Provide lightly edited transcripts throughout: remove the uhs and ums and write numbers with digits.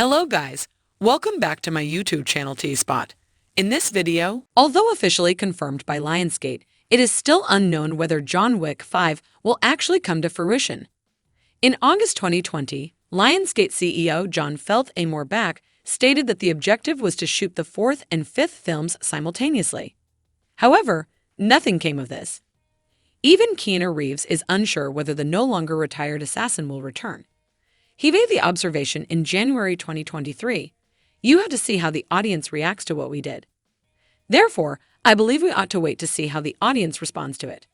Hello guys, welcome back to my YouTube channel T-Spot. In this video, although officially confirmed by Lionsgate, it is still unknown whether John Wick 5 will actually come to fruition. In August 2020, Lionsgate CEO Jon Feltheimer stated that the objective was to shoot the fourth and fifth films simultaneously. However, nothing came of this. Even Keanu Reeves is unsure whether the no longer retired assassin will return. He made the observation in January 2023, "You have to see how the audience reacts to what we did. Therefore, I believe we ought to wait to see how the audience responds to it.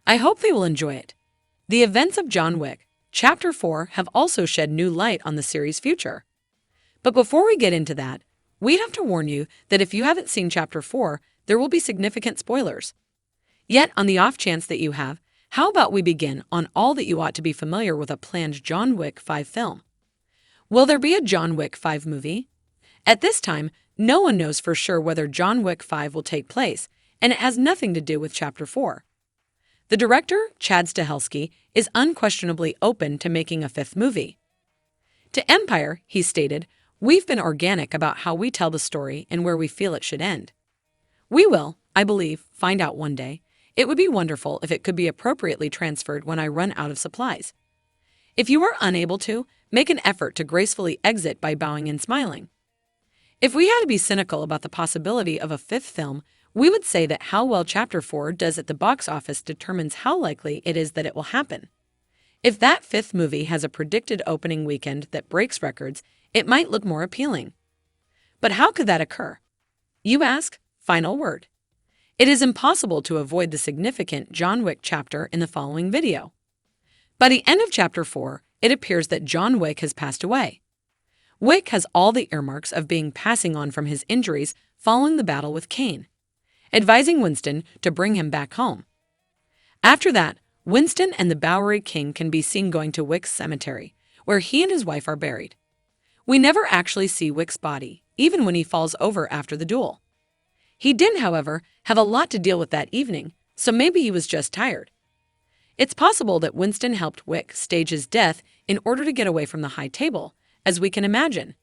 I hope they will enjoy it." The events of John Wick, Chapter 4 have also shed new light on the series' future. But before we get into that, we'd have to warn you that if you haven't seen Chapter 4, there will be significant spoilers. Yet, on the off chance that you have, how about we begin on all that you ought to be familiar with a planned John Wick 5 film? Will there be a John Wick 5 movie? At this time, no one knows for sure whether John Wick 5 will take place, and it has nothing to do with Chapter 4. The director, Chad Stahelski, is unquestionably open to making a fifth movie. To Empire, he stated, "We've been organic about how we tell the story and where we feel it should end. We will, I believe, find out one day. It would be wonderful if it could be appropriately transferred when I run out of supplies. If you are unable to, make an effort to gracefully exit by bowing and smiling." If we had to be cynical about the possibility of a fifth film, we would say that how well Chapter 4 does at the box office determines how likely it is that it will happen. If that fifth movie has a predicted opening weekend that breaks records, it might look more appealing. But how could that occur? You ask? Final word. It is impossible to avoid the significant John Wick chapter in the following video. By the end of Chapter 4, it appears that John Wick has passed away. Wick has all the earmarks of passing on from his injuries following the battle with Kane, advising Winston to bring him back home. After that, Winston and the Bowery King can be seen going to Wick's cemetery, where he and his wife are buried. We never actually see Wick's body, even when he falls over after the duel. He did, however, have a lot to deal with that evening, so maybe he was just tired. It's possible that Winston helped Wick stage his death in order to get away from the high table, as we can imagine.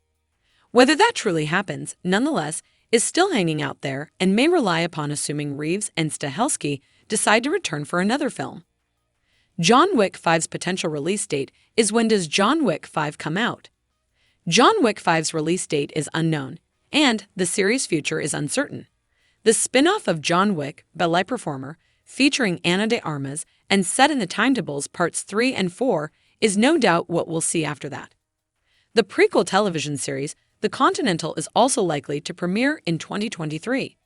Whether that truly happens, nonetheless, is still hanging out there and may rely upon assuming Reeves and Stahelski decide to return for another film. John Wick 5's potential release date is when does John Wick 5 come out? John Wick 5's release date is unknown, and the series' future is uncertain. The spin-off of John Wick, Ballet Performer, featuring Ana de Armas and set in the timetables parts 3 and 4, is no doubt what we'll see after that. The prequel television series, The Continental, is also likely to premiere in 2023.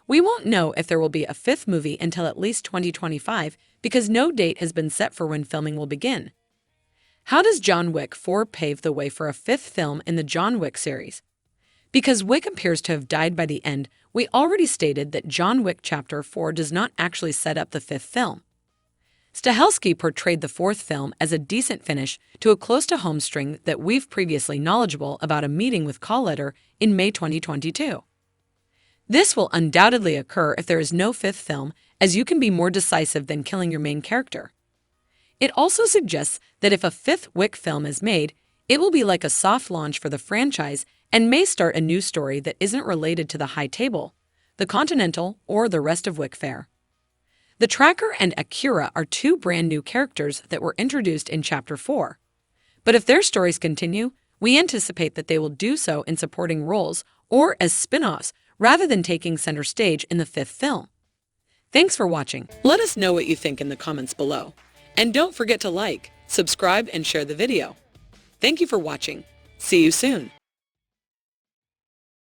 We won't know if there will be a fifth movie until at least 2025 because no date has been set for when filming will begin. How does John Wick 4 pave the way for a fifth film in the John Wick series? Because Wick appears to have died by the end, we already stated that John Wick Chapter 4 does not actually set up the fifth film. Stahelski portrayed the fourth film as a decent finish to a close-to-home string that we've previously knowledgeable about a meeting with Collider in May 2022. This will undoubtedly occur if there is no fifth film, as you can be more decisive than killing your main character. It also suggests that if a fifth Wick film is made, it will be like a soft launch for the franchise and may start a new story that isn't related to the High Table, the Continental, or the rest of Wick Fair. The Tracker and Akira are two brand new characters that were introduced in Chapter 4. But if their stories continue, we anticipate that they will do so in supporting roles or as spin-offs rather than taking center stage in the fifth film. Thanks for watching. Let us know what you think in the comments below. And don't forget to like, subscribe, and share the video. Thank you for watching. See you soon.